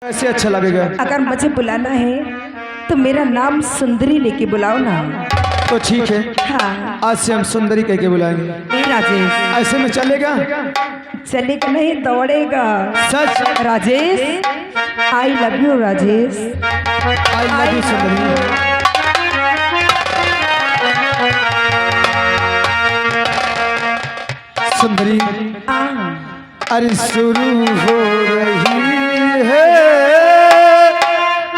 ऐसे अच्छा लगेगा। अगर मुझे बुलाना है तो मेरा नाम सुंदरी लेके बुलाओ ना। तो ठीक है, हाँ आज से हम सुंदरी कह के बुलाएंगे। ए राजेश, ऐसे में चलेगा? चलेगा नहीं दौड़ेगा। सच? Rajesh, I love you Rajesh. I love you Sundari. Sundari, अरे शुरू हो रही है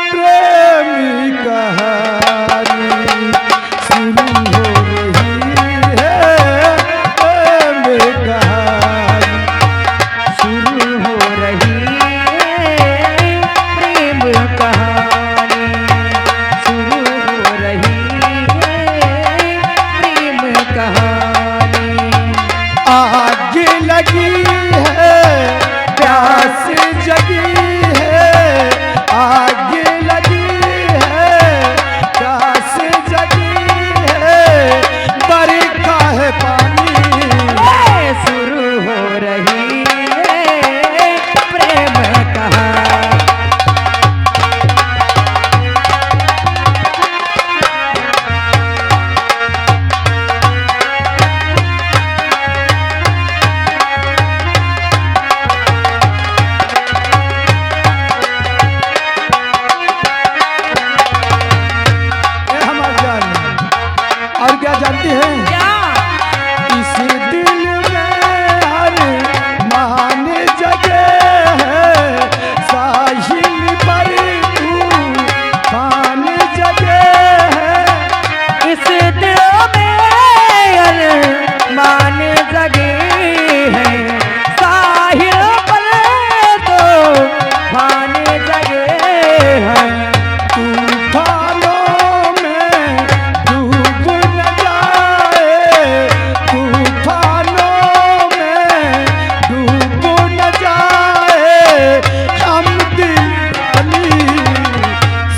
प्रेमी कहानी, शुरू हो रही है प्रेमी कहानी, शुरू हो रही है प्रेम कहानी, शुरू हो रही है प्रेम कहानी। आग लगी है प्यास जगी है, आग लगी है प्यास जगी है, बरखा है पानी, शुरू हो रही है प्रेम कहानी। और क्या जानती हैं? इस दिल में हर मान जगे है, साहिल पर तूफान जगे है, इस दिल में मान जगे हैं, साहिल पर तो मान जगे हैं। तूफानों में डूब न जाए, तूफानों में डूब न जाए, हम दीवानी,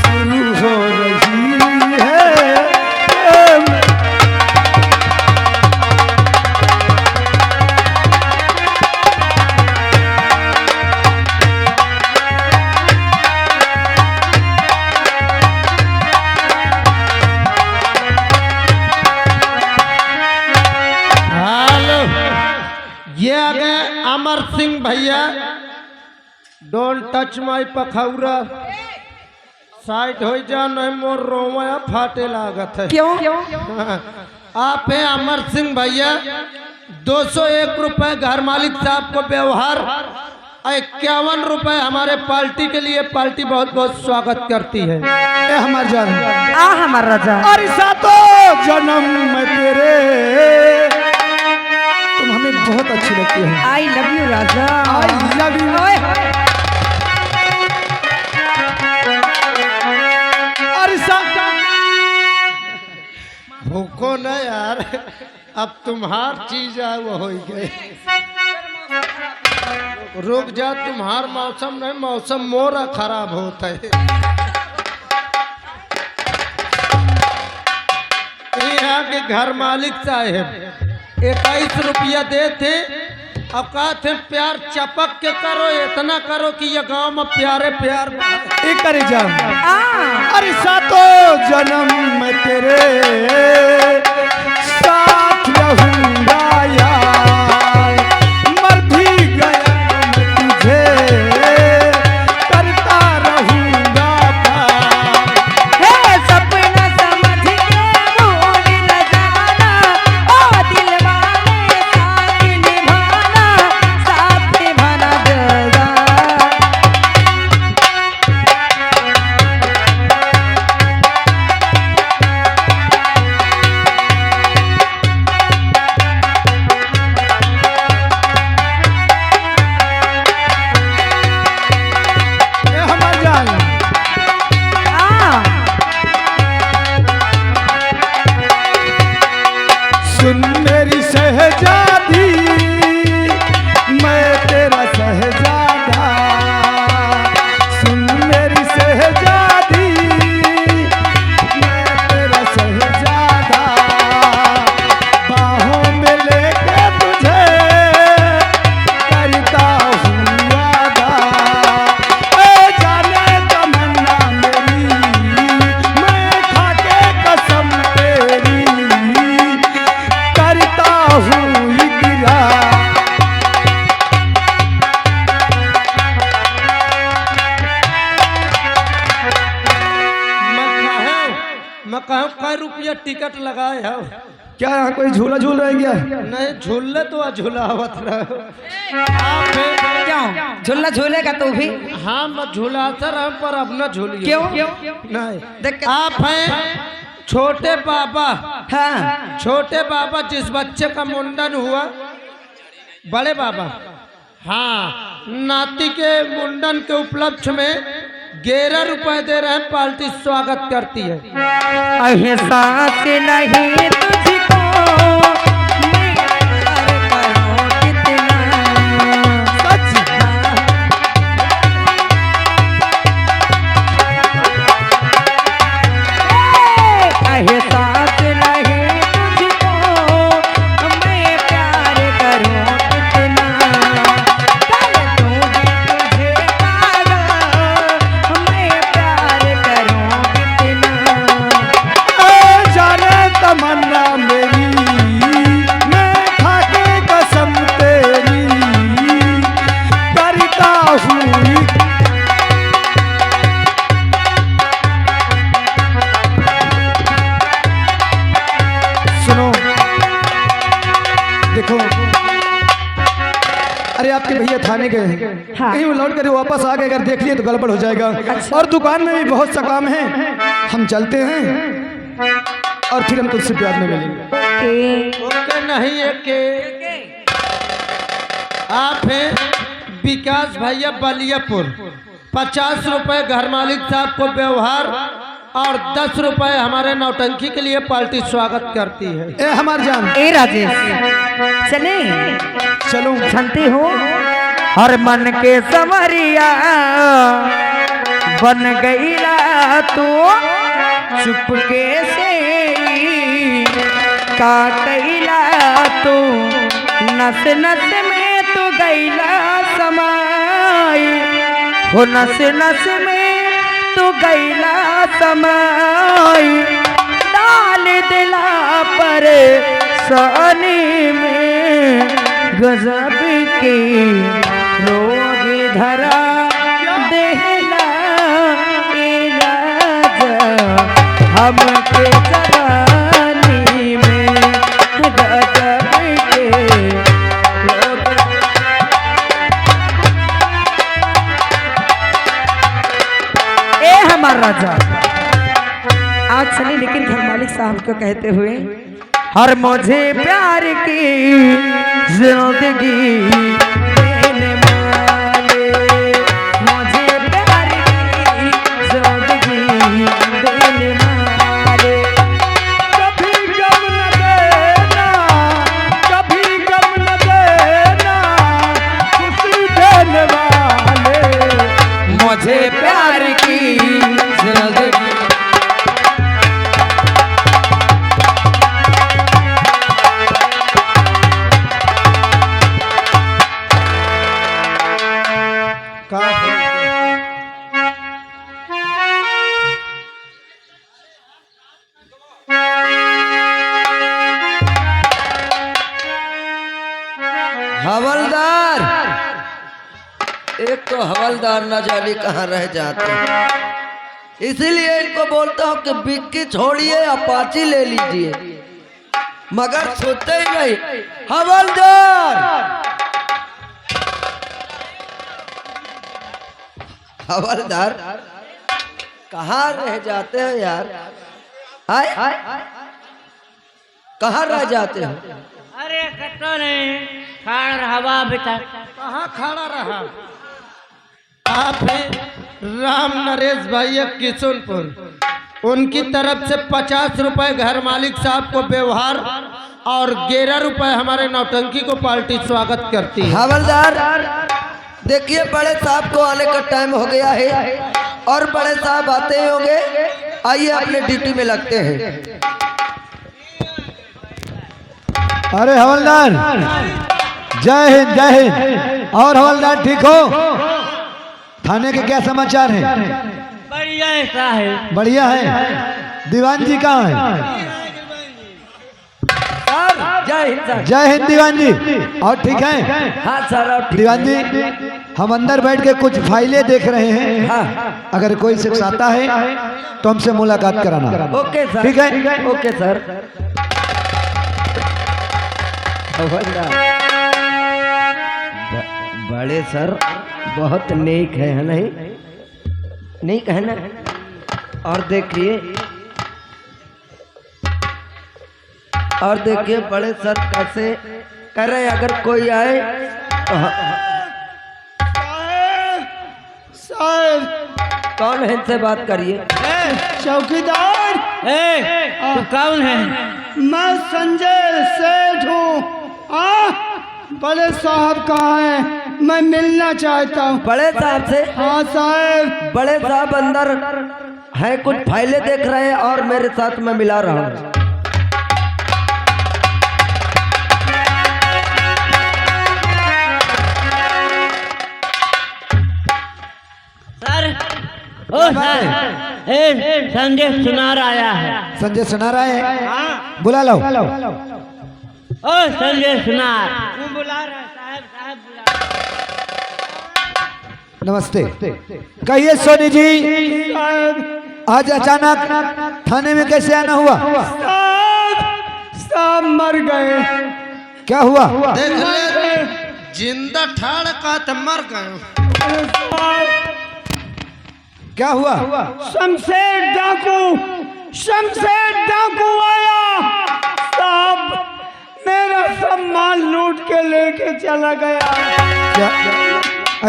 शुरू हो रही है प्रेम। हेलो, ये आ गए अमर सिंह भैया। डोंट टच माय पखौरा, साइड हो जा, नहीं मोर रोवा फाटे लागत है। क्यों? आप हैं अमर सिंह भैया। 201 रुपए घर मालिक साहब को व्यवहार, 51 रुपए हमारे पार्टी के लिए। पार्टी बहुत बहुत स्वागत करती है। ए हमार जान, आ हमारा राजा, अरे सातों जन्म में तेरे, तुम हमें बहुत अच्छी लगती है। आई love you Raja. I love you. अरे भूखो न यार, अब तुम्हार चीज है वो हो गई। रुक जा, तुम्हार मौसम नहीं, मौसम मोरा खराब होता है। यहाँ के घर मालिक साहब 21 रुपया देते, अब कहते प्यार चपक के करो, इतना करो कि ये गांव में प्यारे प्यार। एक करे जान, अरे सातों जन्म में तेरे साथ रहूंगा यार, मर भी गया मैं तुझे करता रहूंगा प्यार। हे सपना समझ के भूल न जाना, ओ दिल वाले साथ निभाना जगा। कहो कई रुपया टिकट लगाए हो? क्या यहाँ कोई झूला झूल रहे हैं क्या? नहीं झूले तो झूलावत रहो आप क्यों झूला झूलेगा तू भी? हाँ मैं झूलाता रहा पर अब न झूलिए। क्यों? नहीं देख आप हैं छोटे बाबा। हाँ छोटे बाबा जिस बच्चे का मुंडन हुआ बड़े बाबा, हाँ नाती के मुंडन के उपलक्ष्य में 11 रुपए दे रहे हैं। पार्टी स्वागत करती है। एहसास नहीं तुझको मैं प्यार करूं कितना। एहसास नहीं तुझको मैं प्यार करूं कितना। कर दूंगी तुझे पागल मैं प्यार करूं कितना। जाने तमन्ना मेरी मैं खाके कसम तेरी करता हूँ। सुनो देखो, अरे आपके भैया थाने गए हैं। हाँ। कहीं वो लौट कर वापस आ गए, अगर देख लिए तो गड़बड़ हो जाएगा। और दुकान में भी बहुत सा काम है, हम चलते हैं और फिर हम तुझसे प्यार में मिलेंगे। ओके नहीं है के आप हैं विकास भैया बलियापुर। 50 रुपए घर मालिक साहब को व्यवहार और 10 रुपए हमारे नौटंकी के लिए पार्टी स्वागत करती है। ए हमार जान, ए राजेश चले चलो। जानती हो हर मन के संवरिया बन गईला तू चुपके से का कैला तू नस नस में तू गईला समाई हो नस नस में तू गईला समाई डाल दिला पर सनी में गजब की रोग धरा देहला इलाज हमके जवानी में गजब के रोग। ए हमार राजा आज चले लेकिन घर मालिक साहब को कहते हुए हर मुझे प्यार की जिंदगी देने वाले मुझे प्यार की जिंदगी देने वाले। कभी गम न देना, कभी गम न देना, खुशी देने वाले मुझे प्यार की जिंदगी। हवलदार, एक तो हवलदार न जाने कहाँ रह जाते हैं, इसीलिए इनको बोलता हूँ कि बिक्की छोड़िए अपाची ले लीजिए, मगर सुनते ही नहीं। हवलदार, हवलदार कहाँ रह जाते हैं यार? आए कहाँ रह जाते हो? अरे कटो नहीं खाड़ रहा बेटा। कहाँ खड़ा रहा? आप हैं राम नरेश भैया किशनपुर। उनकी तरफ से 50 रुपए घर मालिक साहब को व्यवहार और 11 रुपए हमारे नौटंकी को पार्टी स्वागत करती है। हवलदार देखिए, बड़े साहब को आने का टाइम हो गया है और बड़े साहब आते ही होंगे। आइए अपने ड्यूटी में लगते हैं। अरे हवलदार, जय हिंद जय हिंद। और हवलदार ठीक हो? थाने के क्या समाचार हैं? बढ़िया ऐसा है। बढ़िया है। दीवान जी कहाँ है? सर जय हिंद सर। जय हिंद दीवान जी। और ठीक है? हाँ सर और ठीक दीवान जी हम अंदर बैठ के कुछ फाइलें देख रहे हैं। हाँ अगर कोई शख्स आता है तो हमसे मुलाकात कराना। Okay sir. ठीक है? Okay sir. बड़े सर बहुत नेक है नहीं? नेक है ना? और देखिए बड़े सर कैसे कह रहे हैं, अगर कोई आए तो साहब कौन है इनसे बात करिए। चौकीदार तू कौन है? मैं संजय सेठ हूँ। बड़े साहब कहाँ हैं? मैं मिलना चाहता हूँ। बड़े साहब से? हाँ साहब। बड़े साहब अंदर है, कुछ फाइलें देख रहे हैं और मेरे साथ मैं मिला रहा हूँ। सर ओ सर संजय सुनार आया है। संजय सुनार आए हैं? बुला लो। ओ संजय सुनार वो बुला रहा है। साहब साहब बुला नमस्ते। कहिए सोनी जी, आज अचानक थाने में कैसे आना हुआ? साहब मर गए। क्या हुआ? देख ले, जिंदा ठाड़ का तो मर गए। क्या हुआ? शमशेर डाकू आया साहब, मेरा सब माल लूट के लेके चला गया। क्या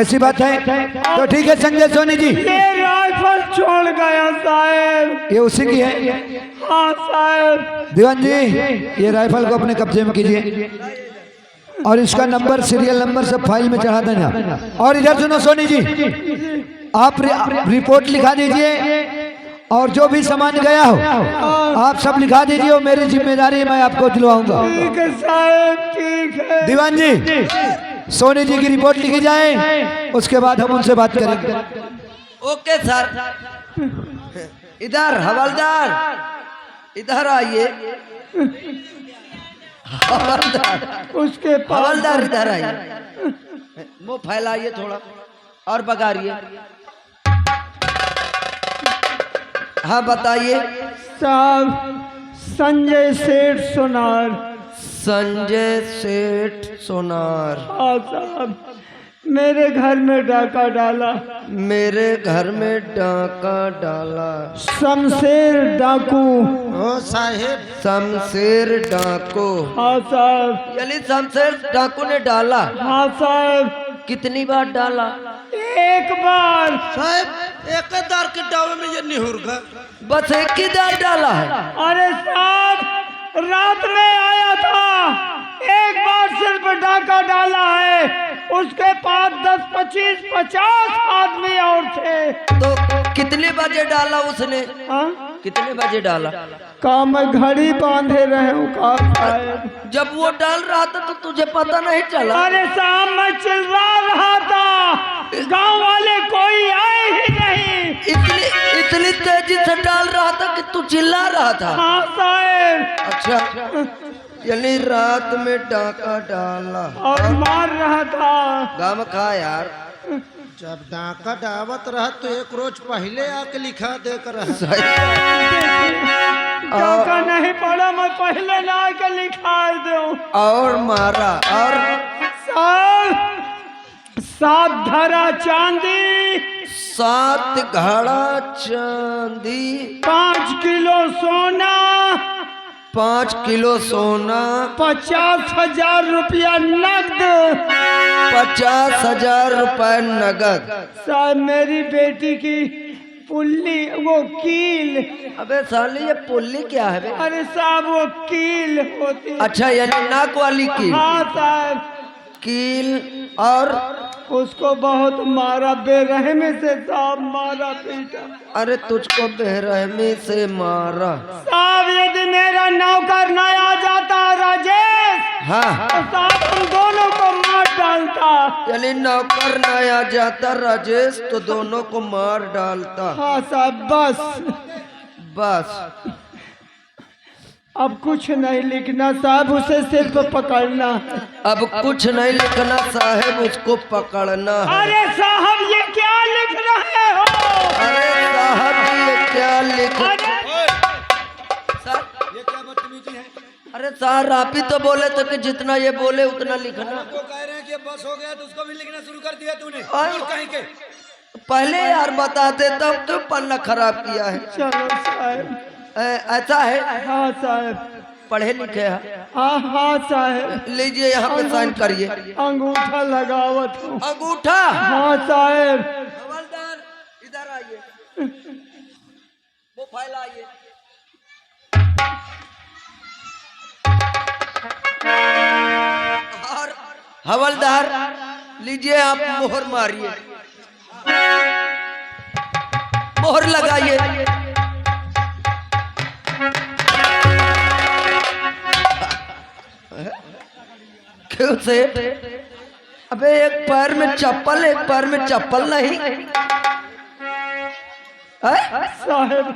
ऐसी बात है? तो ठीक है संजय सोनी जी, ये राइफल छोड़ गया साहब। ये उसी की है? हाँ साहब। दीवान जी ये राइफल को अपने कब्जे में कीजिए और इसका नंबर, सीरियल नंबर सब फाइल में चढ़ा देना। और इधर सुनो सोनी जी, आप रिपोर्ट लिखा दीजिए और जो भी सामान गया हो आप सब लिखा दीजिए, वो मेरी जिम्मेदारी, मैं आपको दिलवाऊंगा। ठीक है साहब, ठीक है। दीवान जी सोनी जी की रिपोर्ट लिखी जाए, उसके बाद हम उनसे बात करेंगे। Okay sir. इधर हवलदार, इधर आइए। उसके हवलदार इधर आइए, मुंह फैलाइए थोड़ा और बगारिए। हाँ बताइए। साहब संजय सेठ सोनार। संजय सेठ सोनार। हाँ साहब, मेरे घर में डाका डाला। मेरे घर में डाका डाला। शमशेर डाकू। ओ साहेब, शमशेर डाकू। हाँ साहब। यानी शमशेर डाकू ने डाला? हाँ साहब। कितनी बार डाला? एक बार साहब। एक दार के डावे में ये निहुर गया, बस एक ही दार डाला है। अरे साहब रात में आया था, एक बार सिर्फ डाका डाला है, उसके पास 10, 25, 50 आदमी और थे। तो कितने बजे डाला उसने? हाँ? कितने बजे डाला? का मैं घड़ी बांधे रहे हूँ का साहब। जब वो डाल रहा था तो तुझे पता नहीं चला? अरे साहब मैं चिल्ला रहा था, गांव वाले कोई आए ही नहीं। इतनी तेजी से डाल रहा था कि तू चिल्ला रहा था? हाँ साहब। अच्छा, यानी रात में डाका डाला और मार रहा था। गम खा यार, जब डाका डावत रहा तो एक रोज पहले आके लिखा देकर डाका नहीं पड़ा, मैं पहले ना आके लिखा दूं। और मारा। और 7 धरा चांदी, 7 घड़ा चांदी, 5 किलो सोना, 5 किलो सोना, 50,000 रुपया नकद, 50,000 रुपए नगद। साहब मेरी बेटी की पुल्ली, वो कील। अबे साली ये पुल्ली क्या है बे? अरे साहब वो कील होती है। अच्छा यानी नाक वाली कील? हाँ साहब। कील। और उसको बहुत मारा, बेरहमी से साहब मारा पीटा। अरे तुझको बेरहमी से मारा? साहब यदि मेरा नौकर न आ जाता राजेश, हाँ, तो साहब हम दोनों को मार डालता। यानी नौकर न आ जाता राजेश तो दोनों को मार डालता? हाँ साहब बस। बस अब कुछ नहीं लिखना साहब, उसे सिर्फ पकड़ना है। अब कुछ नहीं लिखना साहब, उसको पकड़ना है। अरे साहब ये क्या लिख रहे हो? अरे साहब ये क्या लिख सर, ये क्या बदतमीजी है? अरे सर आप ही तो बोले थे कि जितना ये बोले उतना लिखना। तो कह रहे हैं कि बस हो गया तो उसको भी लिखना शुरू कर दिया तूने। और कहीं के पहले यार बता देता हूँ, क्यों पन्ना खराब किया है? चलो साहब। ऐसा है, हाँ साहब। पढ़े लिखे हैं। हाँ हाँ साहब। लीजिए यहाँ पे साइन करिए। अंगूठा लगावत हूँ। अंगूठा? हाँ साहब। हवलदार इधर आइए, वो फाइल आइए। और हवलदार लीजिए, आप मोहर मारिए, मोहर लगाइए। क्यों से? अबे एक पैर में चप्पल, एक पैर में चप्पल नहीं है? साहब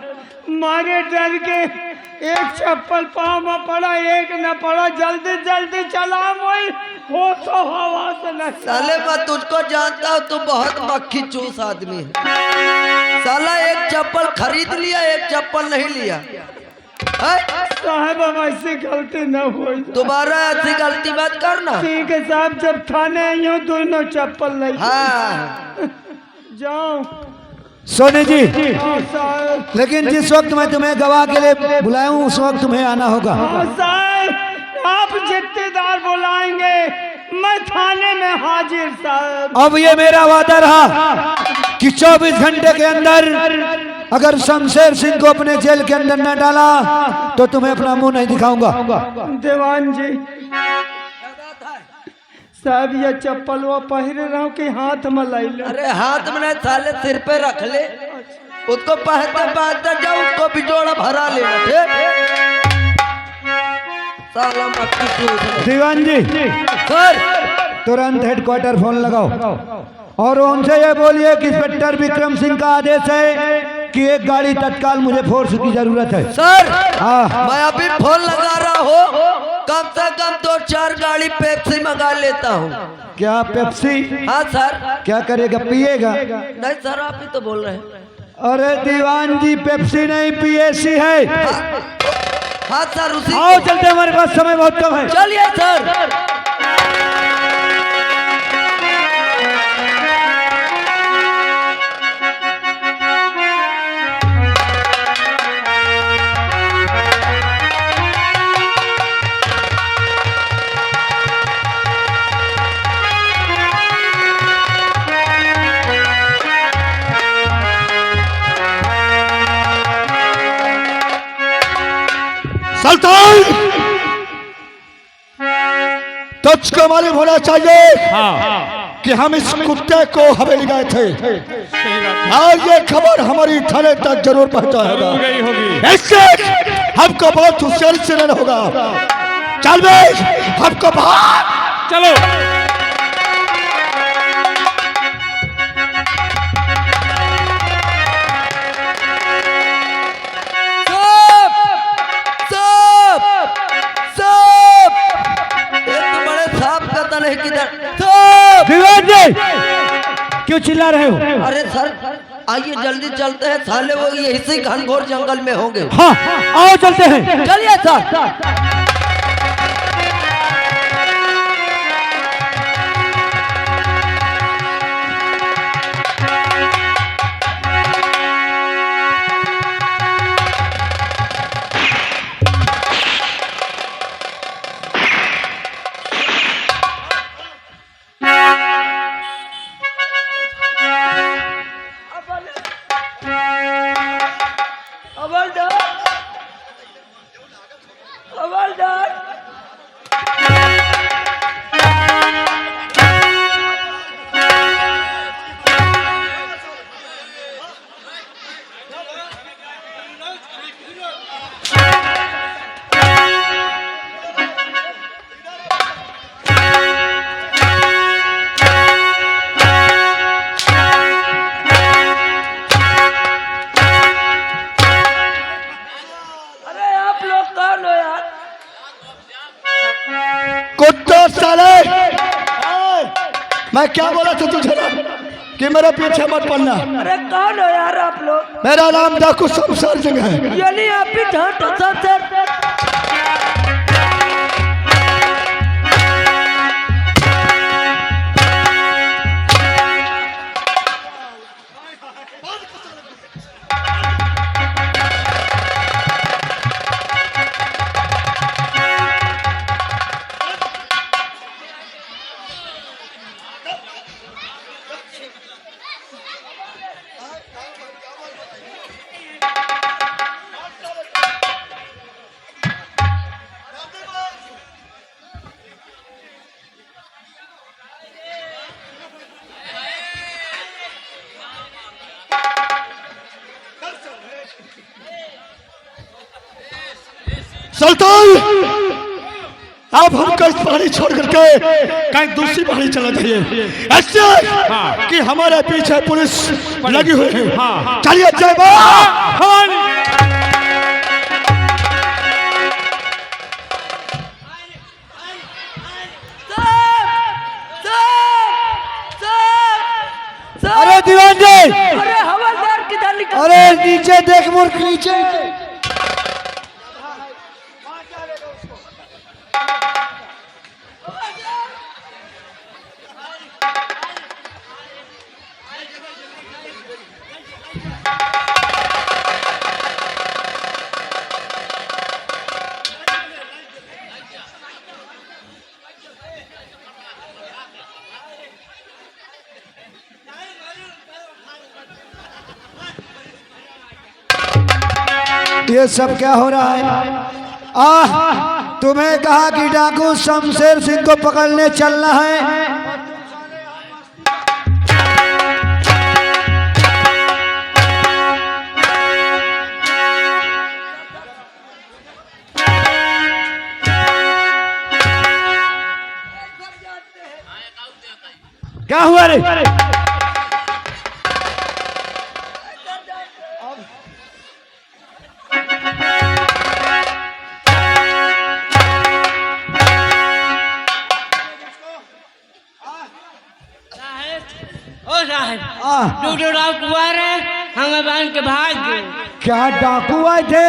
मारे डर के एक चप्पल पाँव में पड़ा, एक न पड़ा। जल्दी जल्दी चला, वही हो तो हवा से न। साले मैं तुझको जानता हूँ, तू बहुत मक्खी चूस आदमी है। साला एक चप्पल खरीद लिया, एक चप्पल नहीं लिया है? साहब अब ऐसी गलती न हो। दोबारा ऐसी गलती मत करना। ठीक है साहब, जब थाने आई हूँ दोनों चप्पल नहीं। हाँ जाओ सोनी जी, हाँ साहब। लेकिन जिस वक्त मैं तुम्हें गवाह के लिए बुलाया हूँ उस वक्त तुम्हें आना होगा। हाँ साहब, आप जिम्मेदार बुलाएंगे, मैं थाने में हाजिर साहब। अब ये मेरा वादा रहा कि 24 घंटे के अंदर अगर शमशेर सिंह को अपने जेल के अंदर न डाला तो तुम्हें अपना मुंह नहीं दिखाऊंगा। दीवान जी साहब, ये चप्पल वो पहरे रहा कि हाथ में लाई ले? अरे हाथ में नहीं, साले सिर पे रख ले, उसको पहनते पहनते जाओ, उसको बिजोड़ा भरा लेना। ठीक? साला मक्खी चूस। दीवान जी सर तुरंत हेडक्वार्टर फोन लगाओ और उनसे ये बोलिए कि इंस्पेक्टर विक्रम सिंह का आदेश है कि एक गाड़ी तत्काल मुझे फोर्स की जरूरत है। सर हाँ। मैं अभी फोन लगा रहा हूँ, कम से कम 2-4 गाड़ी पेप्सी मंगा लेता हूँ। क्या पेप्सी? हाँ सर। क्या करेगा, पिएगा? नहीं सर, आप ही तो बोल रहे हैं। अरे दीवान जी पेप्सी नहीं पीएसी है। हाँ सर, उसी आओ चलते, हमारे पास समय बहुत कम है। चलिए सर। सुल्तान, तुझको मालूम होना चाहिए कि हम इस कुत्ते को हवेली गए थे और ये खबर हमारी थाने तक जरूर पहुंचाएगा। इससे हमको बहुत होशियारी से रहना होगा। चल बे, हमको बाहर चलो। दीवान जी क्यों चिल्ला रहे हो? अरे सर आइए जल्दी चलते हैं, साले वो यही से घनघोर जंगल में होंगे। हाँ आओ चलते हैं। चलिए सर। मैं क्या बोला था तुझे ना कि मेरे पीछे मत पड़ना। अरे कौन हो यार आप लोग? मेरा नाम डाकू शमशेर सिंह है। यानी आप भी ढांट सर। सुल्तान, अब हमको इस पहाड़ी छोड़ करके कहीं दूसरी पहाड़ी चला जाइए, ऐसे कि हमारे पीछे पुलिस लगी हुई है। चलिए जय अरे दीवान जी, अरे हवलदार किधर निकल? अरे नीचे देख मूर्ख, नीचे। ये सब क्या हो रहा है? तुम्हें कहा कि डाकू शमशेर सिंह को पकड़ने चलना है। क्या हुआ रे? डूडूराव कुंवर है, हमें बांध के भाग गए। क्या डाकू आए थे?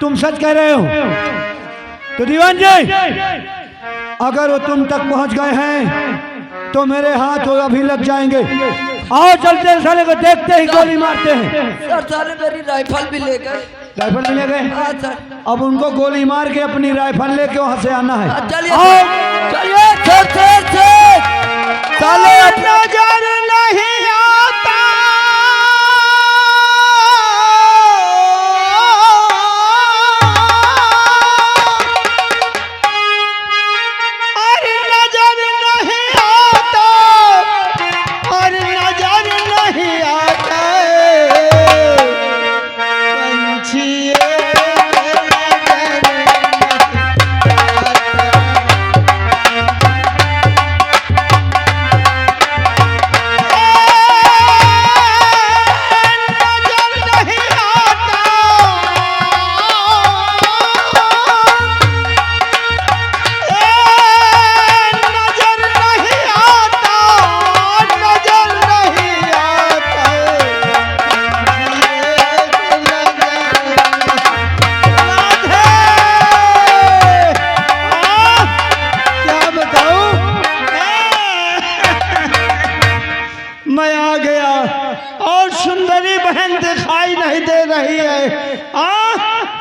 तुम सच कह रहे हो? तो दीवान जी, अगर वो तुम तक पहुंच गए हैं तो मेरे हाथ वो अभी लग जाएंगे। आओ चलते हैं, साले को देखते ही गोली मारते हैं। सर साले मेरी राइफल भी ले गए। राइफल भी ले गए? हाँ सर। अब उनको गोली मार के अपनी राइफल लेके वहां से आना है। चलिए आओ। चलिए साले नजर नहीं आता, अरे नजर नहीं आता, अरे नजर नहीं आता, पंछी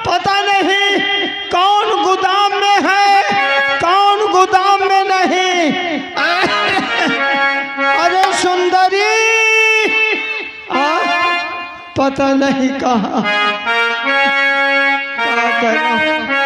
पता नहीं कौन गोदाम में है, कौन गोदाम में नहीं। अरे सुंदरी, पता नहीं कहाँ, क्या करूं?